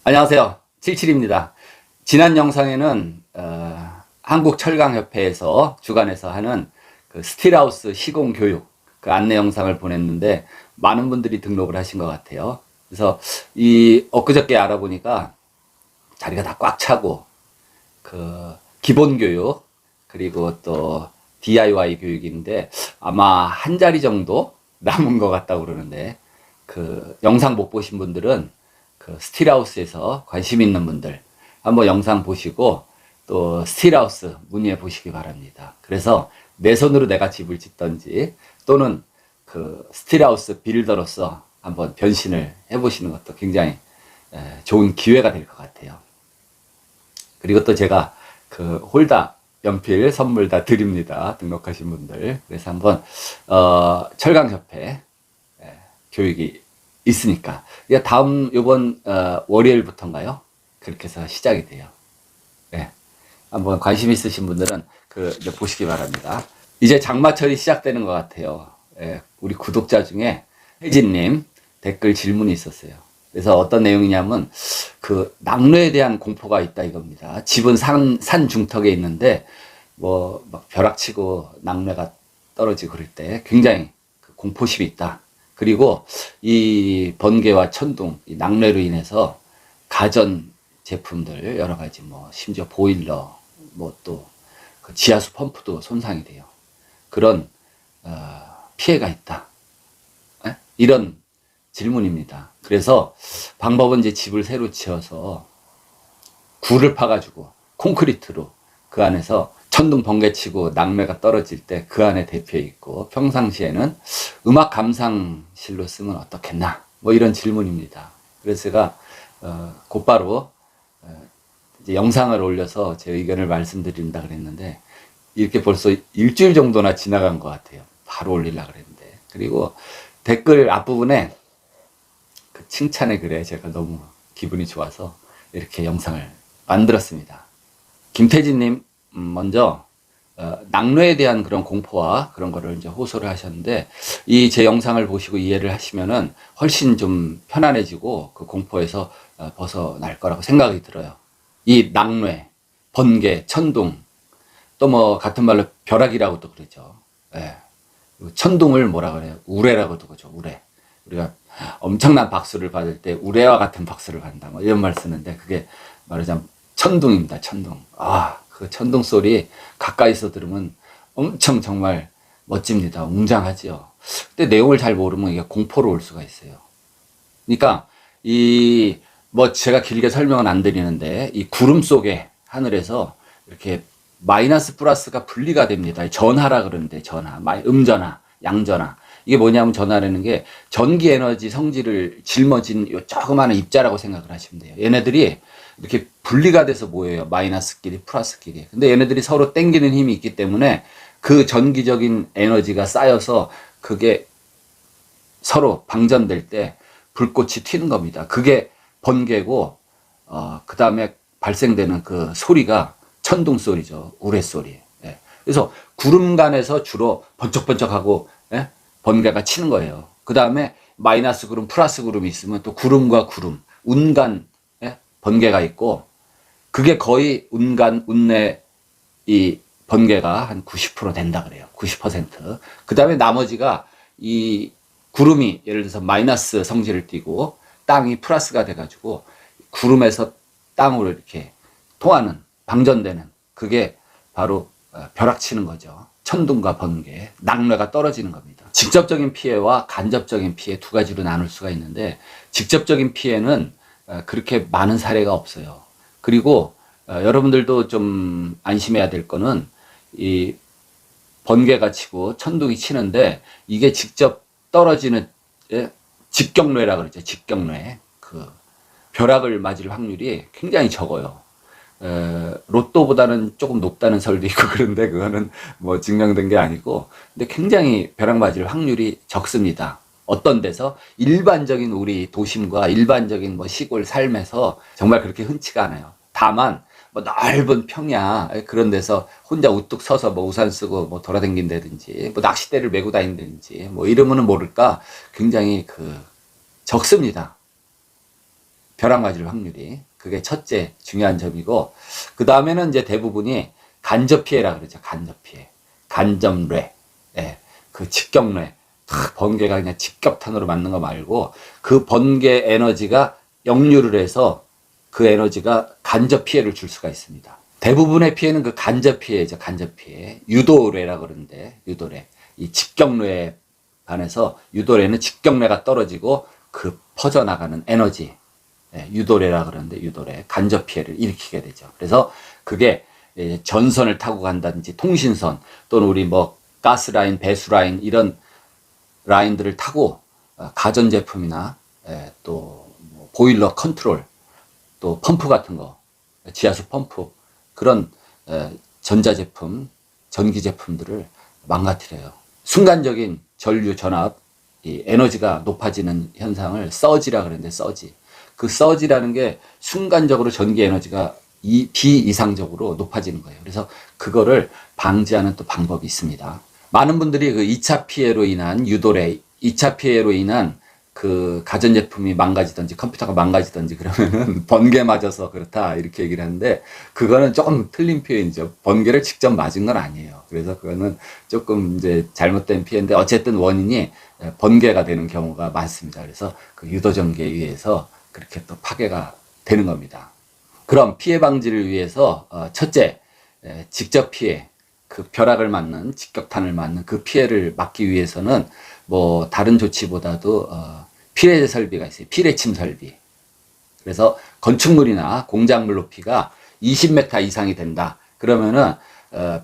안녕하세요. 77입니다. 지난 영상에는 한국철강협회에서 주관해서 하는 그 스틸하우스 시공 교육 그 안내 영상을 보냈는데 많은 분들이 등록을 하신 것 같아요. 그래서 이 엊그저께 알아보니까 자리가 다 꽉 차고 그 기본 교육 그리고 또 DIY 교육인데 아마 한 자리 정도 남은 것 같다고 그러는데 그 영상 못 보신 분들은 그 스틸하우스에서 관심 있는 분들 한번 영상 보시고 또 스틸하우스 문의해 보시기 바랍니다. 그래서 내 손으로 내가 집을 짓던지 또는 그 스틸하우스 빌더로서 한번 변신을 해 보시는 것도 굉장히 좋은 기회가 될 것 같아요. 그리고 또 제가 그 홀다 연필 선물 다 드립니다. 등록하신 분들. 그래서 한번 철강협회 교육이 있으니까 다음 요번 월요일부터인가요? 그렇게 해서 시작이 돼요. 네. 한번 관심 있으신 분들은 이제 보시기 바랍니다. 이제 장마철이 시작되는 것 같아요. 우리 구독자 중에 혜진님 댓글 질문이 있었어요. 그래서 어떤 내용이냐면 그 낙뢰에 대한 공포가 있다 이겁니다. 집은 산 중턱에 있는데 뭐 막 벼락치고 낙뢰가 떨어지고 그럴 때 굉장히 공포심이 있다. 그리고 이 번개와 천둥, 이 낙뢰로 인해서 가전 제품들 여러 가지 뭐 심지어 보일러 뭐 또 그 지하수 펌프도 손상이 돼요. 그런 피해가 있다. 이런 질문입니다. 그래서 방법은 이제 집을 새로 지어서 굴을 파가지고 콘크리트로 그 안에서 천둥 번개치고 낙뢰가 떨어질 때 그 안에 대피해 있고 평상시에는 음악 감상실로 쓰면 어떻겠나 뭐 이런 질문입니다. 그래서 제가 곧바로 이제 영상을 올려서 제 의견을 말씀드린다 그랬는데 이렇게 벌써 일주일 정도나 지나간 것 같아요. 바로 올리려고 그랬는데 그리고 댓글 앞부분에 그 칭찬의 글에 제가 너무 기분이 좋아서 이렇게 영상을 만들었습니다. 김태진님 먼저 낙뢰에 대한 그런 공포와 그런 거를 이제 호소를 하셨는데 이 제 영상을 보시고 이해를 하시면은 훨씬 좀 편안해지고 그 공포에서 벗어날 거라고 생각이 들어요. 이 낙뢰, 번개, 천둥 또 뭐 같은 말로 벼락이라고도 그러죠. 천둥을 뭐라 그래요? 우레라고도 그러죠. 우레. 우리가 엄청난 박수를 받을 때 우레와 같은 박수를 받는다. 뭐 이런 말 쓰는데 그게 말하자면 천둥입니다. 천둥. 그 천둥 소리 가까이서 들으면 엄청 정말 멋집니다. 웅장하지요. 근데 내용을 잘 모르면 이게 공포로 올 수가 있어요. 그러니까 뭐 제가 길게 설명은 안 드리는데 이 구름 속에 하늘에서 이렇게 마이너스 플러스가 분리가 됩니다. 전하라 그러는데 전하, 음전하, 양전하. 이게 뭐냐면 전하라는 게 전기 에너지 성질을 짊어진 요 조그마한 입자라고 생각을 하시면 돼요. 얘네들이 이렇게 분리가 돼서 모여요. 마이너스끼리 플러스끼리. 근데 얘네들이 서로 땡기는 힘이 있기 때문에 그 전기적인 에너지가 쌓여서 그게 서로 방전될 때 불꽃이 튀는 겁니다. 그게 번개고 그 다음에 발생되는 그 소리가 천둥 소리죠. 우레 소리. 그래서 구름간에서 주로 번쩍번쩍하고 번개가 치는 거예요. 그 다음에 마이너스 구름, 플러스 구름이 있으면 또 구름과 구름, 운간 번개가 있고 그게 거의 운간, 운내 이 번개가 한 90% 된다 그래요. 90%. 그 다음에 나머지가 이 구름이 예를 들어서 마이너스 성질을 띠고 땅이 플러스가 돼가지고 구름에서 땅으로 이렇게 통하는 방전되는 그게 바로 벼락치는 거죠. 천둥과 번개, 낙뢰가 떨어지는 겁니다. 직접적인 피해와 간접적인 피해 두 가지로 나눌 수가 있는데 직접적인 피해는 그렇게 많은 사례가 없어요. 그리고 여러분들도 좀 안심해야 될 거는 이 번개가 치고 천둥이 치는데 이게 직접 떨어지는 직격뇌라 그러죠. 직격뇌. 그 벼락을 맞을 확률이 굉장히 적어요. 로또보다는 조금 높다는 설도 있고 그런데 그거는 뭐 증명된 게 아니고 근데 굉장히 벼락 맞을 확률이 적습니다. 어떤 데서 일반적인 우리 도심과 일반적인 뭐 시골 삶에서 정말 그렇게 흔치가 않아요. 다만 뭐 넓은 평야 그런 데서 혼자 우뚝 서서 뭐 우산 쓰고 뭐 돌아다닌다든지 뭐 낚싯대를 메고 다닌다든지 뭐 이러면은 모를까 굉장히 적습니다. 벼락 맞을 확률이. 그게 첫째 중요한 점이고, 그 다음에는 이제 대부분이 간접 피해라 그러죠. 간접 피해. 간접뇌. 예. 그 직격뇌. 번개가 그냥 직격탄으로 맞는 거 말고, 그 번개 에너지가 역류를 해서 그 에너지가 간접 피해를 줄 수가 있습니다. 대부분의 피해는 그 간접 피해죠. 간접 피해. 유도뇌라 그러는데, 유도뇌. 이 직격뇌에 반해서 유도뇌는 직격뇌가 떨어지고 그 퍼져나가는 에너지. 유도례라 그러는데, 유도례. 간접 피해를 일으키게 되죠. 그래서 그게 전선을 타고 간다든지 통신선 또는 우리 뭐 가스라인, 배수라인 이런 라인들을 타고 가전제품이나 또 보일러 컨트롤 또 펌프 같은 거, 지하수 펌프 그런 전자제품, 전기제품들을 망가뜨려요. 순간적인 전류 전압, 이 에너지가 높아지는 현상을 서지라 그러는데, 서지. 그 서지라는 게 순간적으로 전기 에너지가 비이상적으로 높아지는 거예요. 그래서 그거를 방지하는 또 방법이 있습니다. 많은 분들이 그 2차 피해로 인한 유도례, 2차 피해로 인한 그 가전제품이 망가지든지 컴퓨터가 망가지든지 그러면은 번개 맞아서 그렇다 이렇게 얘기를 하는데, 그거는 조금 틀린 표현이죠. 번개를 직접 맞은 건 아니에요. 그래서 그거는 조금 이제 잘못된 피해인데, 어쨌든 원인이 번개가 되는 경우가 많습니다. 그래서 그 유도전기에 의해서 그렇게 또 파괴가 되는 겁니다. 그럼 피해 방지를 위해서 첫째, 직접 피해, 그 벼락을 맞는, 직격탄을 맞는 그 피해를 막기 위해서는 뭐 다른 조치보다도 피뢰 설비가 있어요. 피뢰침 설비. 그래서 건축물이나 공작물 높이가 20m 이상이 된다. 그러면은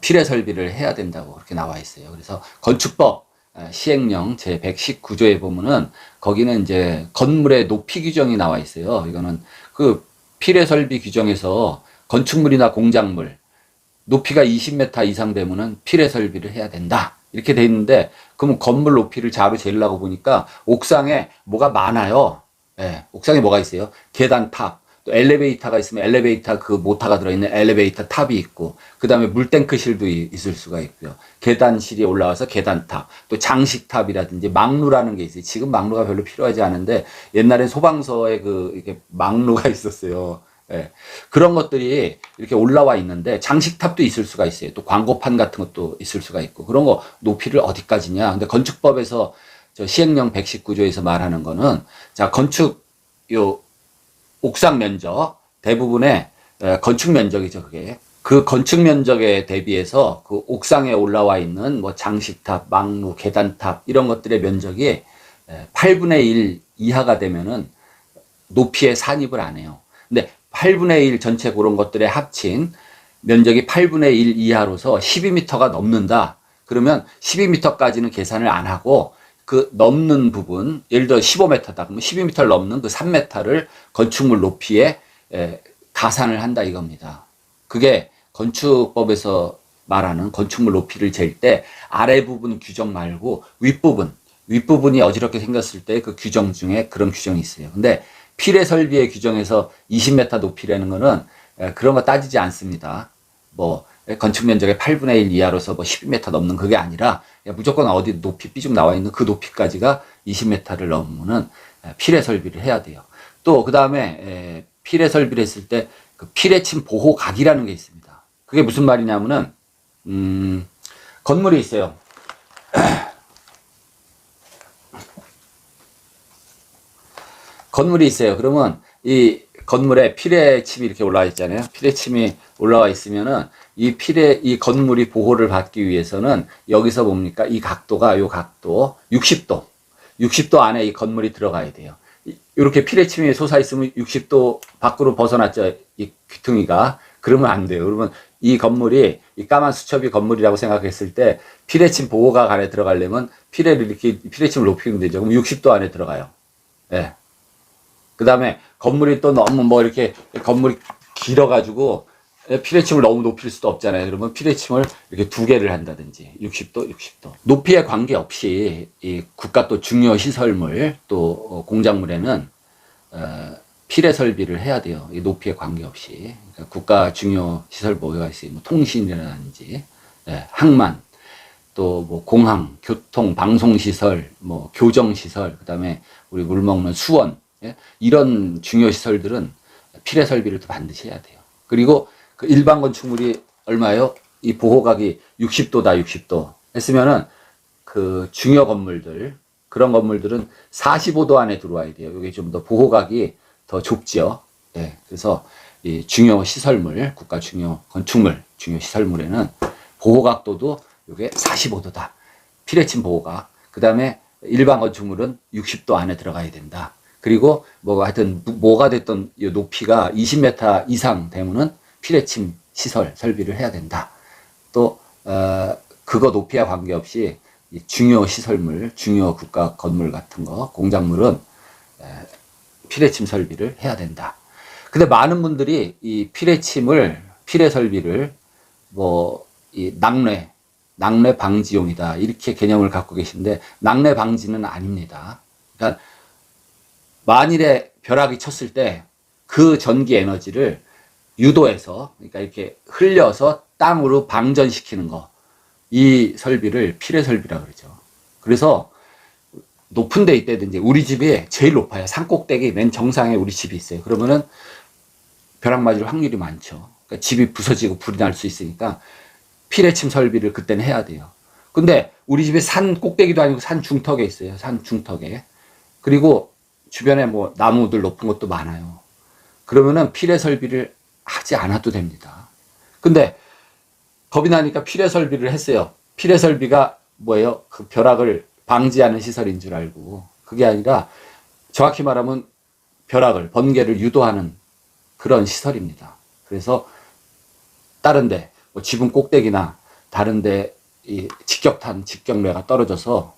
피뢰 설비를 해야 된다고 그렇게 나와 있어요. 그래서 건축법 시행령 제 119조에 보면은 거기는 이제 건물의 높이 규정이 나와 있어요. 이거는 그 피뢰 설비 규정에서 건축물이나 공작물 높이가 20m 이상 되면은 피뢰 설비를 해야 된다. 이렇게 돼 있는데, 그러면 건물 높이를 자로 재려고 보니까 옥상에 뭐가 많아요. 예, 옥상에 뭐가 있어요? 계단 탑, 또 엘리베이터가 있으면 엘리베이터 그 모터가 들어있는 엘리베이터 탑이 있고, 그 다음에 물탱크실도 있을 수가 있고요. 계단실이 올라와서 계단탑, 또 장식탑이라든지 망루라는 게 있어요. 지금 망루가 별로 필요하지 않은데, 옛날에 소방서에 이게 망루가 있었어요. 예. 그런 것들이 이렇게 올라와 있는데, 장식탑도 있을 수가 있어요. 또 광고판 같은 것도 있을 수가 있고, 그런 거 높이를 어디까지냐. 근데 건축법에서 저 시행령 119조에서 말하는 거는, 자, 건축, 옥상 면적, 대부분의 건축 면적이죠, 그게. 그 건축 면적에 대비해서 그 옥상에 올라와 있는 뭐 장식탑, 망루, 계단탑, 이런 것들의 면적이 8분의 1 이하가 되면은 높이에 산입을 안 해요. 근데 8분의 1 전체 그런 것들에 합친 면적이 8분의 1 이하로서 12m가 넘는다. 그러면 12m까지는 계산을 안 하고, 그 넘는 부분, 예를 들어 15m다. 그러면 12m를 넘는 그 3m를 건축물 높이에 가산을 한다 이겁니다. 그게 건축법에서 말하는 건축물 높이를 잴 때 아래 부분 규정 말고 윗부분이 어지럽게 생겼을 때 그 규정 중에 그런 규정이 있어요. 근데 피뢰 설비의 규정에서 20m 높이라는 거는 그런 거 따지지 않습니다. 뭐 건축 면적의 8분의 1 이하로서 뭐 12m 넘는 그게 아니라, 무조건 어디 높이 삐죽 나와 있는 그 높이까지가 20m를 넘으면은 피뢰 설비를 해야 돼요. 또 그 다음에 피뢰 설비를 했을 때 그 피뢰침 보호각이라는 게 있습니다. 그게 무슨 말이냐면은 건물이 있어요. 건물이 있어요. 그러면 이 건물에 피뢰침이 이렇게 올라와 있잖아요. 피뢰침이 올라와 있으면은 이 건물이 보호를 받기 위해서는 여기서 뭡니까? 이 각도가, 요 각도 60도. 60도 안에 이 건물이 들어가야 돼요. 이렇게 피뢰침이 솟아 있으면 60도 밖으로 벗어났죠. 이 귀퉁이가. 그러면 안 돼요. 그러면 이 건물이, 이 까만 수첩이 건물이라고 생각했을 때 피뢰침 보호각 안에 들어가려면 피뢰침을 높이면 되죠. 그럼 60도 안에 들어가요. 예. 그 다음에 건물이 또 너무 뭐 이렇게 건물이 길어가지고 피뢰침을 너무 높일 수도 없잖아요. 그러면 피뢰침을 이렇게 2개를 한다든지 60도, 60도. 높이에 관계없이 이 국가 또 중요 시설물 또 공작물에는 피뢰 설비를 해야 돼요. 이 높이에 관계없이. 그러니까 국가 중요 시설 뭐가 있어요? 뭐 통신이라든지 항만, 또 뭐 공항, 교통, 방송 시설, 뭐 교정 시설, 그다음에 우리 물 먹는 수원, 예? 이런 중요 시설들은 필해 설비를 또 반드시 해야 돼요. 그리고 그 일반 건축물이 얼마예요? 이 보호각이 60도다 60도 했으면은 그 중요 건물들 그런 건물들은 45도 안에 들어와야 돼요. 이게 좀 더 보호각이 더 좁지요. 예, 그래서 이 중요 시설물, 국가 중요 건축물, 중요 시설물에는 보호각도도 이게 45도다. 피뢰침 보호각. 그 다음에 일반 건축물은 60도 안에 들어가야 된다. 그리고 뭐 하여튼 뭐가 됐던 이 높이가 20m 이상 되면은 피뢰침 시설 설비를 해야 된다. 또 그거 높이와 관계없이 중요 시설물, 중요 국가 건물 같은 거, 공작물은 피뢰침 설비를 해야 된다. 근데 많은 분들이 이 피뢰 설비를 뭐 이 낙뢰 방지용이다 이렇게 개념을 갖고 계신데 낙뢰 방지는 아닙니다. 그러니까 만일에 벼락이 쳤을 때 그 전기 에너지를 유도해서 그러니까 이렇게 흘려서 땅으로 방전시키는 거, 이 설비를 피뢰 설비라 그러죠. 그래서 높은 데 있다든지 우리 집이 제일 높아요. 산꼭대기 맨 정상에 우리 집이 있어요. 그러면은 벼락 맞을 확률이 많죠. 그러니까 집이 부서지고 불이 날 수 있으니까 피뢰침 설비를 그때는 해야 돼요. 근데 우리 집이 산 꼭대기도 아니고 산 중턱에 있어요. 산 중턱에. 그리고 주변에 뭐 나무들 높은 것도 많아요. 그러면은 피뢰 설비를 하지 않아도 됩니다. 근데 겁이 나니까 피뢰 설비를 했어요. 피뢰 설비가 뭐예요? 그 벼락을 방지하는 시설인 줄 알고. 그게 아니라 정확히 말하면 벼락을, 번개를 유도하는 그런 시설입니다. 그래서 다른데 뭐 지붕 꼭대기나 다른데 이 직격탄, 직경뢰가 떨어져서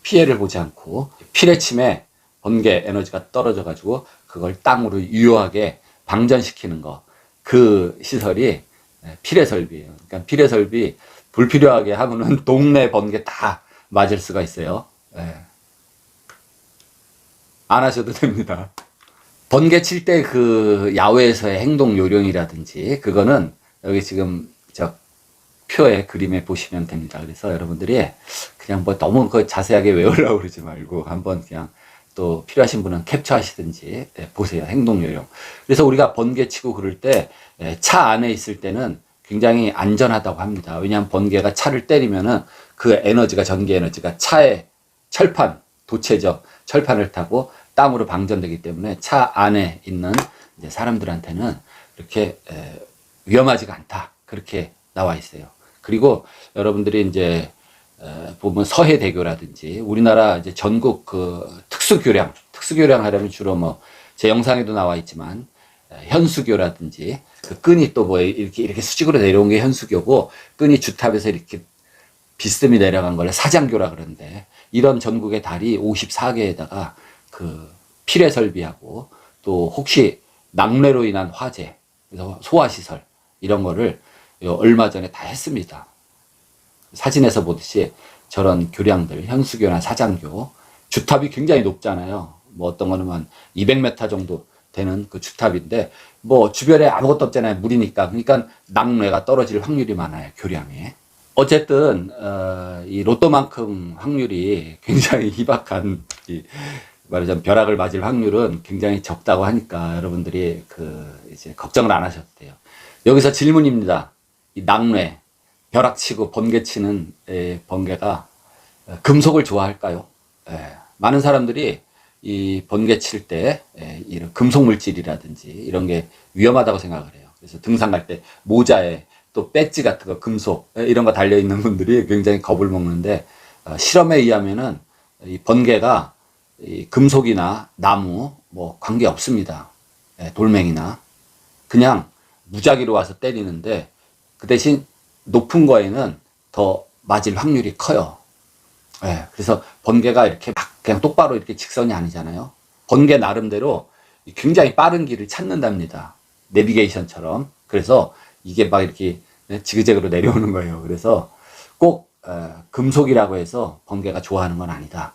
피해를 보지 않고 피뢰침에 번개 에너지가 떨어져 가지고 그걸 땅으로 유효하게 방전시키는 거, 그 시설이 피뢰 설비예요. 그러니까 피뢰 설비 불필요하게 하면은 동네 번개 다 맞을 수가 있어요. 안 하셔도 됩니다. 번개 칠 때 그 야외에서의 행동 요령이라든지 그거는 여기 지금 저 표에 그림에 보시면 됩니다. 그래서 여러분들이 그냥 뭐 너무 그 자세하게 외우려고 그러지 말고 한번 그냥 또 필요하신 분은 캡처하시든지 보세요. 행동 요령. 그래서 우리가 번개 치고 그럴 때 차 안에 있을 때는 굉장히 안전하다고 합니다. 왜냐하면 번개가 차를 때리면은 그 에너지가 전기 에너지가 차의 철판, 도체적 철판을 타고 땅으로 방전되기 때문에 차 안에 있는 이제 사람들한테는 이렇게 위험하지가 않다. 그렇게 나와 있어요. 그리고 여러분들이 이제 보면 서해대교라든지 우리나라 이제 전국 그 특수교량 하려면 주로 뭐 제 영상에도 나와 있지만 현수교라든지 그 끈이 또 뭐 이렇게 수직으로 내려온 게 현수교고 끈이 주탑에서 이렇게 비스듬히 내려간 걸 사장교라 그러는데 이런 전국의 다리 54개에다가 그 피뢰 설비하고 또 혹시 낙뢰로 인한 화재, 그래서 소화시설 이런 거를 얼마 전에 다 했습니다. 사진에서 보듯이 저런 교량들, 현수교나 사장교, 주탑이 굉장히 높잖아요. 뭐 어떤 거는 한 200m 정도 되는 그 주탑인데 뭐 주변에 아무것도 없잖아요. 물이니까. 그러니까 낙뢰가 떨어질 확률이 많아요. 교량에. 어쨌든 이 로또만큼 확률이 굉장히 희박한 말하자면 벼락을 맞을 확률은 굉장히 적다고 하니까 여러분들이 이제 걱정을 안 하셔도 돼요. 여기서 질문입니다. 이 낙뢰, 벼락 치고 번개 치는 번개가 금속을 좋아할까요? 많은 사람들이 이 번개 칠 때 이런 금속 물질이라든지 이런 게 위험하다고 생각을 해요. 그래서 등산 갈 때 모자에 또 배지 같은 거 금속 이런 거 달려 있는 분들이 굉장히 겁을 먹는데 실험에 의하면은 이 번개가 이 금속이나 나무 뭐 관계 없습니다. 돌멩이나 그냥 무작위로 와서 때리는데 그 대신 높은 거에는 더 맞을 확률이 커요. 그래서 번개가 이렇게 막 그냥 똑바로 이렇게 직선이 아니잖아요. 번개 나름대로 굉장히 빠른 길을 찾는답니다. 내비게이션처럼. 그래서 이게 막 이렇게 지그재그로 내려오는 거예요. 그래서 꼭 금속이라고 해서 번개가 좋아하는 건 아니다.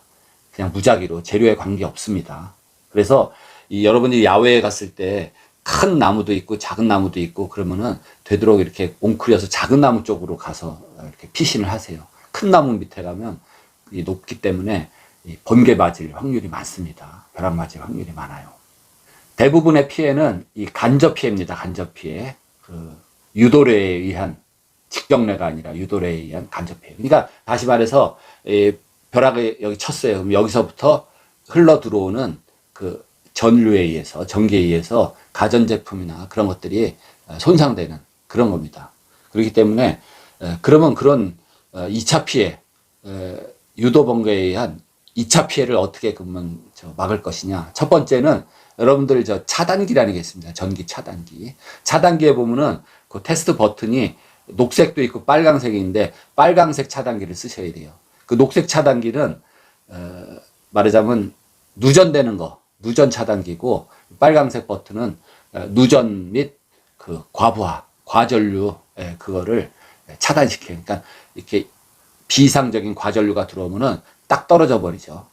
그냥 무작위로 재료에 관계 없습니다. 그래서 여러분이 야외에 갔을 때 큰 나무도 있고 작은 나무도 있고 그러면은 되도록 이렇게 웅크려서 작은 나무 쪽으로 가서 이렇게 피신을 하세요. 큰 나무 밑에 가면 높기 때문에 번개 맞을 확률이 많습니다. 벼락 맞을 확률이 많아요. 대부분의 피해는 이 간접 피해입니다. 간접 피해. 그 유도례에 의한, 직경례가 아니라 유도례에 의한 간접 피해. 그러니까 다시 말해서 벼락을 여기 쳤어요. 그럼 여기서부터 흘러 들어오는 그 전류에 의해서, 전기에 의해서 가전제품이나 그런 것들이 손상되는 그런 겁니다. 그렇기 때문에 그러면 그런 2차 피해, 유도 번개에 의한 2차 피해를 어떻게 그러면 막을 것이냐. 첫 번째는 여러분들 차단기라는 게 있습니다. 전기 차단기. 차단기에 보면은 그 테스트 버튼이 녹색도 있고 빨강색인데 빨강색 차단기를 쓰셔야 돼요. 그 녹색 차단기는 말하자면 누전되는 거, 누전 차단기고, 빨강색 버튼은 누전 및 그 과부하, 과전류, 그거를 차단시켜요. 그러니까 이렇게 비이상적인 과전류가 들어오면은 딱 떨어져 버리죠.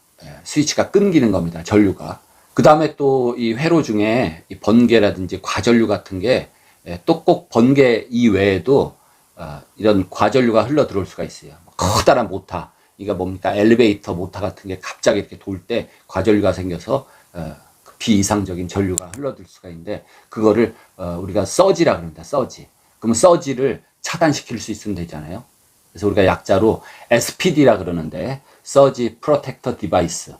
스위치가 끊기는 겁니다. 전류가. 그 다음에 또 이 회로 중에 이 번개라든지 과전류 같은 게 또 꼭 번개 이외에도 이런 과전류가 흘러 들어올 수가 있어요. 커다란 모타, 이게 뭡니까? 엘리베이터 모타 같은 게 갑자기 이렇게 돌 때 과전류가 생겨서 비이상적인 전류가 흘러들 수가 있는데, 그거를 우리가 서지라 그럽니다. 서지. 그러면 서지를 차단시킬 수 있으면 되잖아요. 그래서 우리가 약자로 SPD라 그러는데, 서지 프로텍터 디바이스.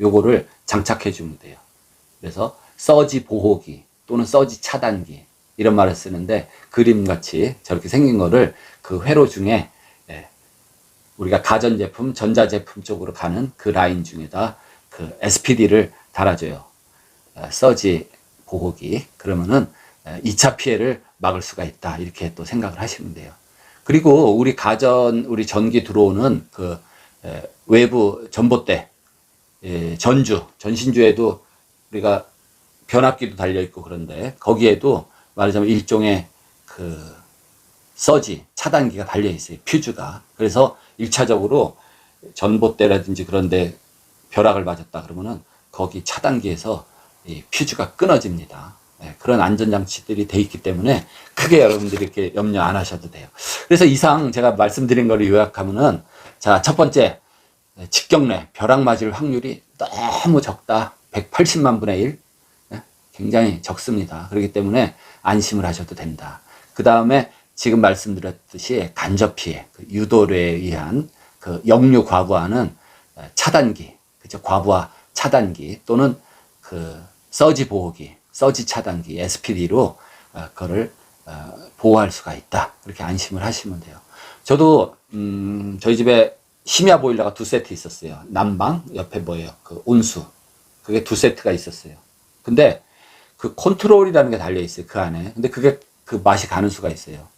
요거를 장착해 주면 돼요. 그래서 서지 보호기 또는 서지 차단기, 이런 말을 쓰는데, 그림같이 저렇게 생긴 거를 그 회로 중에 우리가 가전제품, 전자제품 쪽으로 가는 그 라인 중에다 그 SPD를 달아줘요. 서지 보호기. 그러면은 2차 피해를 막을 수가 있다. 이렇게 또 생각을 하시면 돼요. 그리고 우리 우리 전기 들어오는 그 외부 전봇대, 전신주에도 우리가 변압기도 달려있고, 그런데 거기에도 말하자면 일종의 그 서지, 차단기가 달려있어요. 퓨즈가. 그래서 1차적으로 전봇대라든지 그런데 벼락을 맞았다 그러면은 거기 차단기에서 이 퓨즈가 끊어집니다. 그런 안전장치들이 돼 있기 때문에 크게 여러분들이 이렇게 염려 안 하셔도 돼요. 그래서 이상 제가 말씀드린 거를 요약하면은, 자, 첫 번째, 직경례, 벼락 맞을 확률이 너무 적다. 180만 분의 1. 굉장히 적습니다. 그렇기 때문에 안심을 하셔도 된다. 그 다음에 지금 말씀드렸듯이 간접 피해, 그 유도례에 의한 그 역류 과부하는 차단기, 그죠? 과부하 차단기 또는 그 서지 보호기, 서지 차단기, SPD로 그거를 보호할 수가 있다. 그렇게 안심을 하시면 돼요. 저도 저희 집에 심야 보일러가 2세트 있었어요. 난방, 옆에 뭐예요? 그 온수. 그게 2세트가 있었어요. 근데 그 컨트롤이라는 게 달려 있어요. 그 안에. 근데 그게 그 맛이 가는 수가 있어요.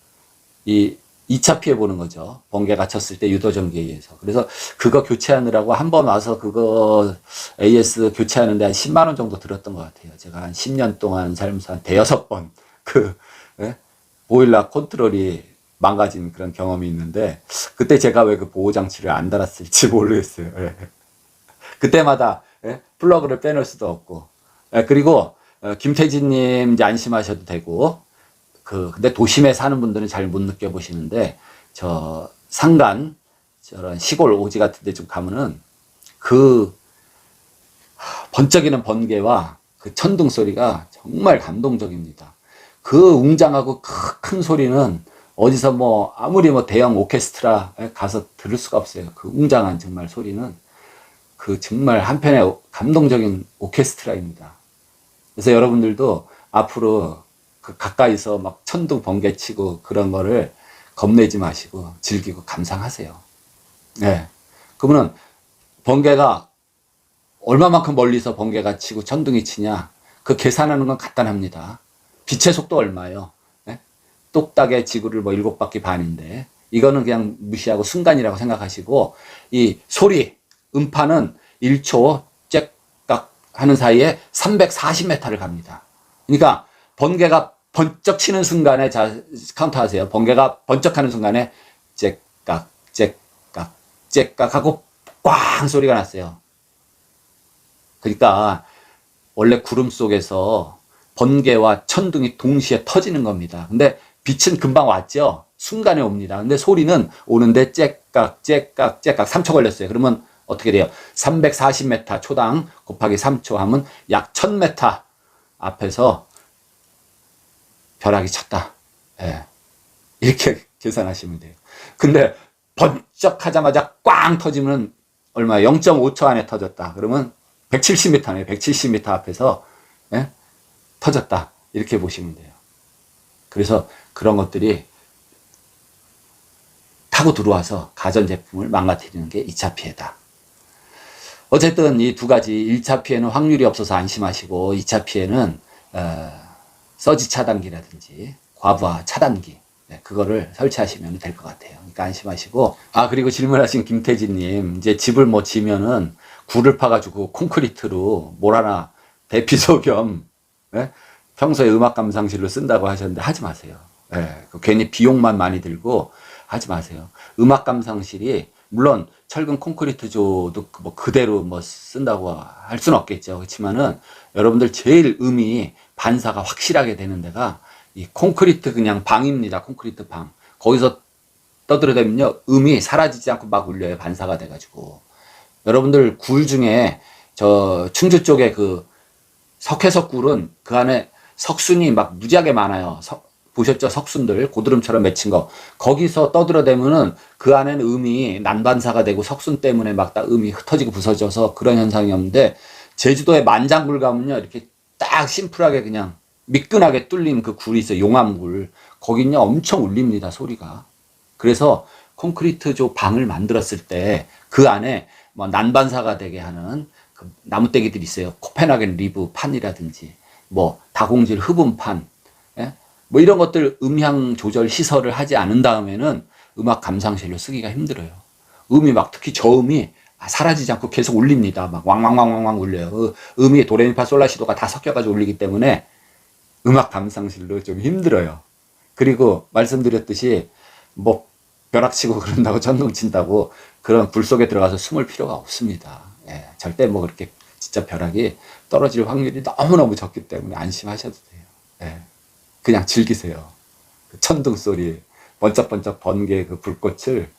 이 2차 피해 보는 거죠. 번개가 쳤을 때 유도전기에 의해서. 그래서 그거 교체하느라고 한 번 와서 그거 AS 교체하는데 한 10만 원 정도 들었던 것 같아요. 제가 한 10년 동안 살면서 한 대여섯 번 보일러 컨트롤이 망가진 그런 경험이 있는데, 그때 제가 왜 그 보호장치를 안 달았을지 모르겠어요. 그때마다 플러그를 빼놓을 수도 없고. 그리고 김태진님 이제 안심하셔도 되고, 근데 도심에 사는 분들은 잘 못 느껴보시는데, 저 산간, 저런 시골 오지 같은 데 좀 가면은 그 번쩍이는 번개와 그 천둥 소리가 정말 감동적입니다. 그 웅장하고 큰 소리는 어디서 뭐 아무리 뭐 대형 오케스트라 가서 들을 수가 없어요. 그 웅장한 정말 소리는 그 정말 한편의 감동적인 오케스트라입니다. 그래서 여러분들도 앞으로 그 가까이서 막 천둥 번개 치고 그런 거를 겁내지 마시고 즐기고 감상하세요. 그러면은 번개가 얼마만큼 멀리서 번개가 치고 천둥이 치냐, 그 계산하는 건 간단합니다. 빛의 속도 얼마예요? 똑딱의 지구를 뭐 7바퀴 반인데, 이거는 그냥 무시하고 순간이라고 생각하시고, 이 소리, 음파는 1초 째깍 하는 사이에 340m를 갑니다. 그러니까 번개가 번쩍 치는 순간에, 자, 카운트 하세요. 번개가 번쩍하는 순간에 째깍, 째깍, 째깍 하고 꽝 소리가 났어요. 그러니까 원래 구름 속에서 번개와 천둥이 동시에 터지는 겁니다. 근데 빛은 금방 왔죠. 순간에 옵니다. 근데 소리는 오는데 째깍, 째깍, 째깍 3초 걸렸어요. 그러면 어떻게 돼요? 340m 초당 곱하기 3초 하면 약 1000m 앞에서 벼락이 쳤다. 예. 이렇게 계산하시면 돼요. 근데 번쩍 하자마자 꽝 터지면 얼마? 0.5초 안에 터졌다. 그러면 170m네. 170m 앞에서 예? 터졌다. 이렇게 보시면 돼요. 그래서 그런 것들이 타고 들어와서 가전제품을 망가뜨리는 게 2차 피해다. 어쨌든 이 두 가지 1차 피해는 확률이 없어서 안심하시고 2차 피해는 서지 차단기라든지 과부하 차단기 그거를 설치하시면 될 것 같아요. 그러니까 안심하시고 그리고 질문하신 김태진님 이제 집을 뭐 지면은 굴을 파가지고 콘크리트로 뭘 하나 대피소 겸 평소에 음악 감상실로 쓴다고 하셨는데 하지 마세요. 괜히 비용만 많이 들고 하지 마세요. 음악 감상실이 물론 철근 콘크리트조도 뭐 그대로 뭐 쓴다고 할 수는 없겠죠. 그렇지만은 여러분들 제일 음이 반사가 확실하게 되는 데가 이 콘크리트 그냥 방입니다. 콘크리트 방. 거기서 떠들어대면요 음이 사라지지 않고 막 울려요. 반사가 돼가지고. 여러분들 굴 중에 저 충주 쪽에 그 석회석 굴은 그 안에 석순이 막 무지하게 많아요. 보셨죠? 석순들 고드름처럼 맺힌 거. 거기서 떠들어대면은 그 안에는 음이 난반사가 되고 석순 때문에 막 다 음이 흩어지고 부서져서 그런 현상이 없는데 제주도의 만장굴 가면요 이렇게 딱 심플하게 그냥 미끈하게 뚫린 그 굴이 있어요. 용암굴. 거긴요 엄청 울립니다. 소리가. 그래서 콘크리트조 방을 만들었을 때 그 안에 뭐 난반사가 되게 하는 그 나무떼기들이 있어요. 코펜하겐 리브 판이라든지 뭐 다공질 흡음판 뭐 이런 것들 음향 조절 시설을 하지 않은 다음에는 음악 감상실로 쓰기가 힘들어요. 음이 막 특히 저음이 사라지지 않고 계속 울립니다. 막 왕왕왕왕왕 울려요. 음이 도레미파솔라시도가 다 섞여가지고 울리기 때문에 음악 감상실로 좀 힘들어요. 그리고 말씀드렸듯이 뭐 벼락치고 그런다고 전등 친다고 그런 굴 속에 들어가서 숨을 필요가 없습니다. 절대 뭐 그렇게 진짜 벼락이 떨어질 확률이 너무너무 적기 때문에 안심하셔도 돼요. 그냥 즐기세요. 그 천둥 소리, 번쩍번쩍 번개 그 불꽃을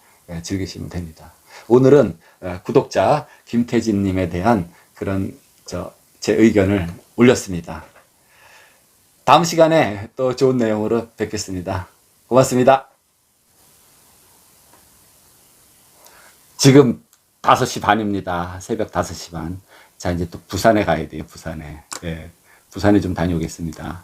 즐기시면 됩니다. 오늘은 구독자 김태진님에 대한 그런 제 의견을 올렸습니다. 다음 시간에 또 좋은 내용으로 뵙겠습니다. 고맙습니다. 지금 5시 반입니다. 새벽 5시 반. 자, 이제 또 부산에 가야 돼요, 부산에. 부산에 좀 다녀오겠습니다.